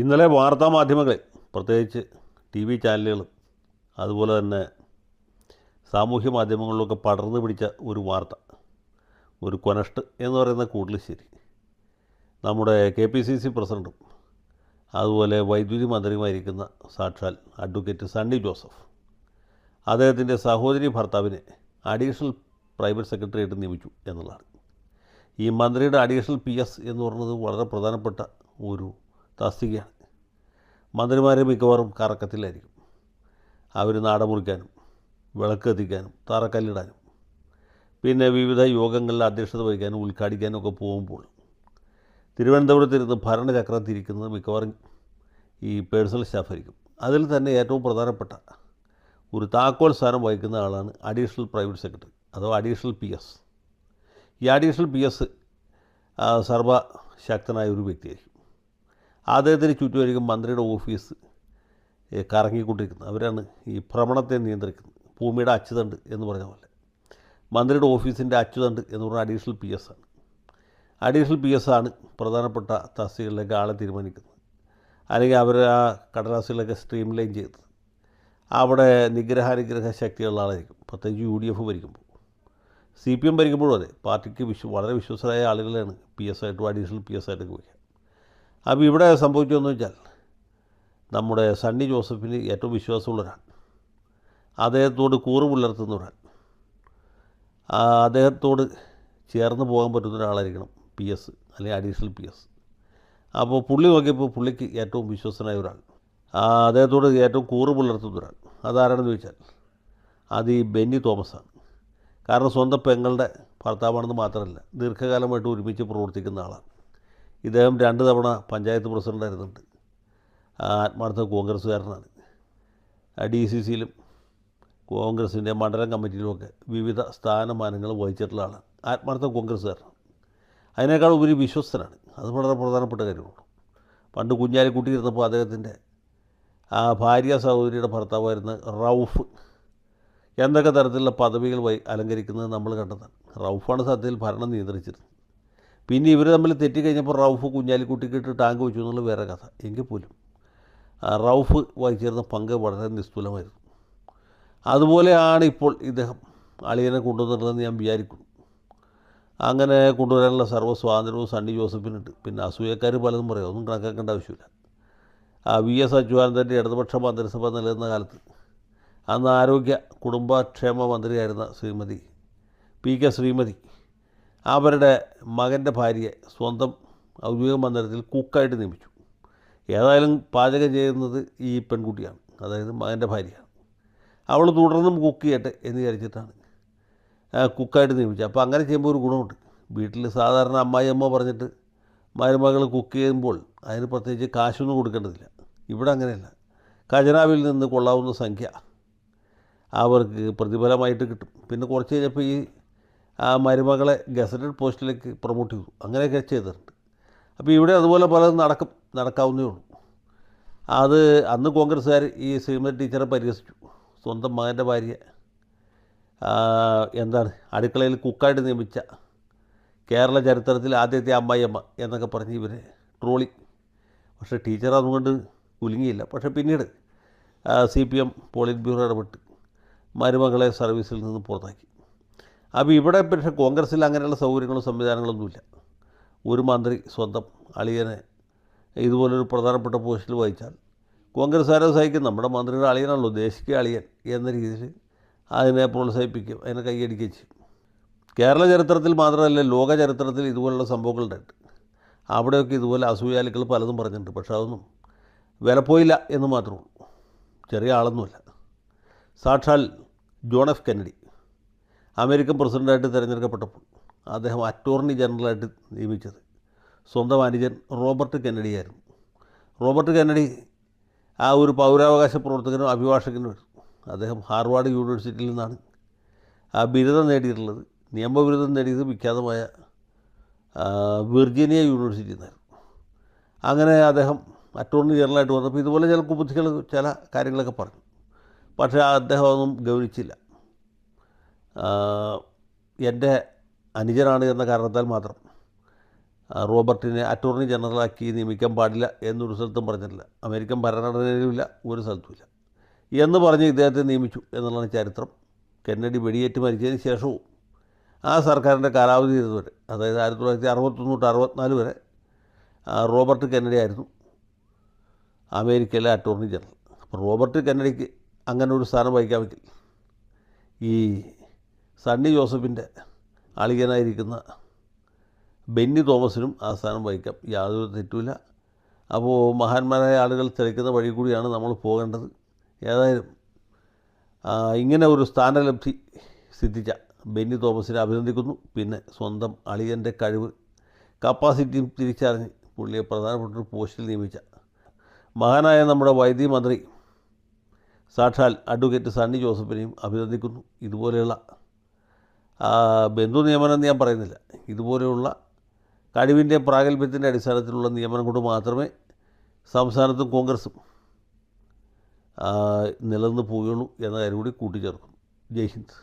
ഇന്നലെ വാർത്താമാധ്യമങ്ങളിൽ പ്രത്യേകിച്ച് T V ചാനലുകളും അതുപോലെ തന്നെ സാമൂഹ്യ മാധ്യമങ്ങളിലൊക്കെ പടർന്നു പിടിച്ച ഒരു വാർത്ത, ഒരു കൊനഷ്ട് എന്ന് പറയുന്ന കൂടലിശ്ശേരി നമ്മുടെ KPCC പ്രസിഡൻറ്റും അതുപോലെ വൈദ്യുതി മന്ത്രിയുമായിരിക്കുന്ന സാക്ഷാൽ അഡ്വക്കേറ്റ് സണ്ണി ജോസഫ് അദ്ദേഹത്തിൻ്റെ സഹോദരി ഭർത്താവിനെ അഡീഷണൽ പ്രൈവറ്റ് സെക്രട്ടറി ആയിട്ട് നിയമിച്ചു എന്നുള്ളതാണ്. ഈ മന്ത്രിയുടെ അഡീഷണൽ PS എന്ന് പറയുന്നത് വളരെ പ്രധാനപ്പെട്ട ഒരു തസ്തികയാണ്. മന്ത്രിമാർ മിക്കവാറും കറക്കത്തിലായിരിക്കും. അവർ നാട മുറിക്കാനും വിളക്ക് കത്തിക്കാനും തറക്കല്ലിടാനും പിന്നെ വിവിധ യോഗങ്ങളിൽ അധ്യക്ഷത വഹിക്കാനും ഉദ്ഘാടിക്കാനും ഒക്കെ പോകുമ്പോൾ തിരുവനന്തപുരത്തിരുന്ന് ഭരണചക്രം തിരിക്കുന്നത് മിക്കവാറും ഈ പേഴ്സണൽ സ്റ്റാഫായിരിക്കും. അതിൽ തന്നെ ഏറ്റവും പ്രധാനപ്പെട്ട ഒരു താക്കോൽ സ്ഥാനം വഹിക്കുന്ന ആളാണ് അഡീഷണൽ പ്രൈവറ്റ് സെക്രട്ടറി അഥവാ അഡീഷണൽ PS. ഈ അഡീഷണൽ PS സർവശക്തനായ ഒരു വ്യക്തിയായിരിക്കും. അദ്ദേഹത്തിന് ചുറ്റുമായിരിക്കും മന്ത്രിയുടെ ഓഫീസ് കറങ്ങിക്കൊണ്ടിരിക്കുന്നത്. അവരാണ് ഈ ഭ്രമണത്തെ നിയന്ത്രിക്കുന്നത്. ഭൂമിയുടെ അച്ചുതണ്ട് എന്ന് പറഞ്ഞ പോലെ മന്ത്രിയുടെ ഓഫീസിൻ്റെ അച്ചുതണ്ട് എന്ന് പറഞ്ഞാൽ അഡീഷണൽ PS ആണ്. അഡീഷണൽ PS ആണ് പ്രധാനപ്പെട്ട തസ്തികകളിലേക്ക് ആളെ തീരുമാനിക്കുന്നത്, അല്ലെങ്കിൽ അവർ ആ കടലാസുകളൊക്കെ സ്ട്രീം ലൈൻ ചെയ്ത് അവിടെ നിഗ്രഹ ശക്തിയുള്ള ആളായിരിക്കും. പ്രത്യേകിച്ച് UDF ഭരിക്കുമ്പോൾ, CPM ഭരിക്കുമ്പോഴും അതെ, പാർട്ടിക്ക് വളരെ വിശ്വസരായ ആളുകളെയാണ് PS ആയിട്ടും അഡീഷണൽ PS ആയിട്ടൊക്കെ വയ്ക്കുക. അപ്പോൾ ഇവിടെ സംഭവിച്ചതെന്ന് വെച്ചാൽ നമ്മുടെ സണ്ണി ജോസഫിന് ഏറ്റവും വിശ്വാസമുള്ളൊരാൾ, അദ്ദേഹത്തോട് കൂറ് പുലർത്തുന്ന ഒരാൾ, അദ്ദേഹത്തോട് ചേർന്ന് പോകാൻ പറ്റുന്ന ഒരാളായിരിക്കണം PS അല്ലെങ്കിൽ അഡീഷണൽ PS. അപ്പോൾ പുള്ളി നോക്കിയപ്പോൾ പുള്ളിക്ക് ഏറ്റവും വിശ്വസനായ ഒരാൾ, അദ്ദേഹത്തോട് ഏറ്റവും കൂറ് പുലർത്തുന്ന ഒരാൾ അതാരാണെന്ന് ചോദിച്ചാൽ അത് ഈ ബെന്നി തോമസാണ്. കാരണം സ്വന്തം പെങ്ങളുടെ ഭർത്താവാണെന്ന് മാത്രമല്ല, ദീർഘകാലമായിട്ട് ഒരുമിച്ച് പ്രവർത്തിക്കുന്ന ആളാണ്. ഇദ്ദേഹം 2 തവണ പഞ്ചായത്ത് പ്രസിഡൻ്റായിരുന്നുണ്ട്. ആത്മാർത്ഥ കോൺഗ്രസ്സുകാരനാണ്. DCCയിലും കോൺഗ്രസിൻ്റെ മണ്ഡലം കമ്മിറ്റിയിലുമൊക്കെ വിവിധ സ്ഥാനമാനങ്ങൾ വഹിച്ചിട്ടുള്ള ആളാണ്. ആത്മാർത്ഥ കോൺഗ്രസ്സുകാരനാണ്. അതിനേക്കാൾ ഉപരി വിശ്വസ്തനാണ്. അത് വളരെ പ്രധാനപ്പെട്ട കാര്യമാണ്. പണ്ട് കുഞ്ഞാലിക്കുട്ടി ഇരുന്നപ്പോൾ അദ്ദേഹത്തിൻ്റെ ഭാര്യ സഹോദരിയുടെ ഭർത്താവായിരുന്ന റൌഫ് എന്തൊക്കെ തരത്തിലുള്ള പദവികൾ അലങ്കരിക്കുന്നത് നമ്മൾ കണ്ടതാണ്. റൌഫാണ് സത്യത്തിൽ ഭരണം നിയന്ത്രിച്ചിരുന്നത്. പിന്നെ ഇവർ തമ്മിൽ തെറ്റിക്കഴിഞ്ഞപ്പോൾ റൌഫ് കുഞ്ഞാലിക്കുട്ടിക്കിട്ട് ടാങ്ക് വെച്ചു എന്നുള്ള വേറെ കഥ. എങ്കിൽ പോലും റൌഫ് വഹിച്ചിരുന്ന പങ്ക് വളരെ നിസ്തുലമായിരുന്നു. അതുപോലെയാണ് ഇപ്പോൾ ഇദ്ദേഹം അളിയനെ കൊണ്ടുവന്നിട്ടുള്ളതെന്ന് ഞാൻ വിചാരിക്കുന്നു. അങ്ങനെ കൊണ്ടുവരാനുള്ള സർവ്വ സ്വാതന്ത്ര്യവും സണ്ണി ജോസഫിനുണ്ട്. പിന്നെ അസൂയക്കാർ പലതും പറയാം, ഒന്നും കണക്കാക്കേണ്ട ആവശ്യമില്ല. VS അച്യുതാനന്ദൻ്റെ ഇടതുപക്ഷ മന്ത്രിസഭ നിലനിന്ന കാലത്ത് അന്ന് ആരോഗ്യ കുടുംബക്ഷേമ മന്ത്രിയായിരുന്ന ശ്രീമതി PK ശ്രീമതി അവരുടെ മകൻ്റെ ഭാര്യയെ സ്വന്തം ഔദ്യോഗിക മന്ദിരത്തിൽ കുക്കായിട്ട് നിയമിച്ചു. ഏതായാലും പാചകം ചെയ്യുന്നത് ഈ പെൺകുട്ടിയാണ്, അതായത് മകൻ്റെ ഭാര്യയാണ്. അവൾ തുടർന്നും കുക്ക് ചെയ്യട്ടെ എന്ന് വിചാരിച്ചിട്ടാണ് കുക്കായിട്ട് നിയമിച്ചത്. അപ്പോൾ അങ്ങനെ ചെയ്യുമ്പോൾ ഒരു ഗുണമുണ്ട്. വീട്ടിൽ സാധാരണ അമ്മായിയമ്മ പറഞ്ഞിട്ട് മരുമകൾ കുക്ക് ചെയ്യുമ്പോൾ അതിന് പ്രത്യേകിച്ച് കാശൊന്നും കൊടുക്കേണ്ടതില്ല. ഇവിടെ അങ്ങനെയല്ല. ഖജനാവിൽ നിന്ന് കൊള്ളാവുന്ന സംഖ്യ അവർക്ക് പ്രതിഫലമായിട്ട് കിട്ടും. പിന്നെ കുറച്ച് കഴിഞ്ഞപ്പോൾ ഈ മരുമകളെ ഗസറ്റഡ് പോസ്റ്റിലേക്ക് പ്രൊമോട്ട് ചെയ്തു. അങ്ങനെയൊക്കെ ചെയ്തിട്ടുണ്ട്. അപ്പോൾ ഇവിടെ അതുപോലെ പലതും നടക്കാവുന്നേ ഉള്ളൂ. അത് അന്ന് കോൺഗ്രസ്സുകാർ ഈ ശ്രീമതി ടീച്ചറെ പരിഹസിച്ചു. സ്വന്തം മകൻ്റെ ഭാര്യ അടുക്കളയിൽ കുക്കായിട്ട് നിയമിച്ച കേരള ചരിത്രത്തിൽ ആദ്യത്തെ അമ്മായിയമ്മ എന്നൊക്കെ പറഞ്ഞ് ഇവരെ ട്രോളി. പക്ഷേ ടീച്ചർ അതുകൊണ്ട് കുലുങ്ങിയില്ല. പക്ഷേ പിന്നീട് CPM പോളിറ്റ് ബ്യൂറോ ഇടപെട്ട് മരുമകളെ സർവീസിൽ നിന്ന് പുറത്താക്കി. അപ്പോൾ ഇവിടെ പക്ഷേ കോൺഗ്രസ്സിൽ അങ്ങനെയുള്ള സൗകര്യങ്ങളും സംവിധാനങ്ങളൊന്നുമില്ല. ഒരു മന്ത്രി സ്വന്തം അളിയനെ ഇതുപോലൊരു പ്രധാനപ്പെട്ട പോസ്റ്റിൽ വഹിച്ചാൽ കോൺഗ്രസ്സുകാരെ സഹിക്കും. നമ്മുടെ മന്ത്രിയുടെ അളിയനാണല്ലോ, ദേശീയ അളിയൻ എന്ന രീതിയിൽ അതിനെ പ്രോത്സാഹിപ്പിക്കും, അതിനെ കൈയടിക്കുകയും ചെയ്യും. കേരള ചരിത്രത്തിൽ മാത്രമല്ല, ലോക ചരിത്രത്തിൽ ഇതുപോലുള്ള സംഭവങ്ങളുണ്ടായിട്ട് അവിടെയൊക്കെ ഇതുപോലെ അസൂയാലുക്കൾ പലതും പറഞ്ഞിട്ടുണ്ട്. പക്ഷേ അതൊന്നും വിലപ്പോയില്ല എന്ന് മാത്രമേ ഉള്ളൂ. ചെറിയ ആളൊന്നുമല്ല. സാക്ഷാൽ ജോൺ F കെന്നഡി അമേരിക്കൻ പ്രസിഡൻ്റായിട്ട് തിരഞ്ഞെടുക്കപ്പെട്ടപ്പോൾ അദ്ദേഹം അറ്റോർണി ജനറലായിട്ട് നിയമിച്ചത് സ്വന്തം അനുജൻ റോബർട്ട് കെന്നഡിയായിരുന്നു. റോബർട്ട് കെന്നഡി ഒരു പൗരാവകാശ പ്രവർത്തകനും അഭിഭാഷകനുമായിരുന്നു. അദ്ദേഹം ഹാർവാർഡ് യൂണിവേഴ്സിറ്റിയിൽ നിന്നാണ് ബിരുദം നേടിയിട്ടുള്ളത്. നിയമബിരുദം നേടിയത് വിഖ്യാതമായ വിർജീനിയ യൂണിവേഴ്സിറ്റിയിൽ നിന്നായിരുന്നു. അങ്ങനെ അദ്ദേഹം അറ്റോർണി ജനറലായിട്ട് വന്നപ്പോൾ ഇതുപോലെ ചില കുബുദ്ധികൾ ചില കാര്യങ്ങളൊക്കെ പറഞ്ഞു. പക്ഷേ അദ്ദേഹം അതൊന്നും ഗൗനിച്ചില്ല. എൻ്റെ അനുജനാണ് എന്ന കാരണത്താൽ മാത്രം റോബർട്ടിനെ അറ്റോർണി ജനറലാക്കി നിയമിക്കാൻ പാടില്ല എന്നൊരു സ്ഥലത്തും പറഞ്ഞിട്ടില്ല. അമേരിക്കൻ ഭരണഘടനയിലുമില്ല, ഒരു സ്ഥലത്തുമില്ല എന്ന് പറഞ്ഞ് ഇദ്ദേഹത്തെ നിയമിച്ചു എന്നുള്ളതാണ് ചരിത്രം. കെന്നഡി വെടിയേറ്റ് മരിച്ചതിന് ശേഷവും ആ സർക്കാരിൻ്റെ കാലാവധി ഇരുന്നവരെ, അതായത് 1961 തൊട്ട് 64 വരെ റോബർട്ട് കെന്നഡി ആയിരുന്നു അമേരിക്കയിലെ അറ്റോർണി ജനറൽ. അപ്പോൾ റോബർട്ട് കെന്നഡിക്ക് അങ്ങനെ ഒരു സ്ഥാനം വഹിക്കാമെങ്കിൽ ഈ സണ്ണി ജോസഫിൻ്റെ അളിയനായിരിക്കുന്ന ബെന്നി തോമസിനും ആ സ്ഥാനം വഹിക്കാം, യാതൊരു തെറ്റുമില്ല. അപ്പോൾ മഹാന്മാരായ ആളുകൾ തിരക്കുന്ന വഴി കൂടിയാണ് നമ്മൾ പോകേണ്ടത്. ഏതായാലും ഇങ്ങനെ ഒരു സ്ഥാനലബ്ധി സിദ്ധിച്ച ബെന്നി തോമസിനെ അഭിനന്ദിക്കുന്നു. പിന്നെ സ്വന്തം അളിയൻ്റെ കഴിവ്, കപ്പാസിറ്റിയും തിരിച്ചറിഞ്ഞ് പുള്ളിയെ പ്രധാനപ്പെട്ട ഒരു പോസ്റ്റിൽ നിയമിച്ച മഹാനായ നമ്മുടെ വൈദ്യുതി മന്ത്രി സാക്ഷാൽ അഡ്വക്കേറ്റ് സണ്ണി ജോസഫിനെയും അഭിനന്ദിക്കുന്നു. ഇതുപോലെയുള്ള ബന്ധു നിയമനം എന്ന് ഞാൻ പറയുന്നില്ല, ഇതുപോലെയുള്ള കഴിവിൻ്റെയും പ്രാഗൽഭ്യത്തിൻ്റെ അടിസ്ഥാനത്തിലുള്ള നിയമനം കൊണ്ട് മാത്രമേ സംസ്ഥാനത്തും കോൺഗ്രസും നിലനിന്ന് പോവുകയുള്ളൂ എന്ന കാര്യം കൂടി കൂട്ടിച്ചേർക്കുന്നു. ജയ് ഹിന്ദ്.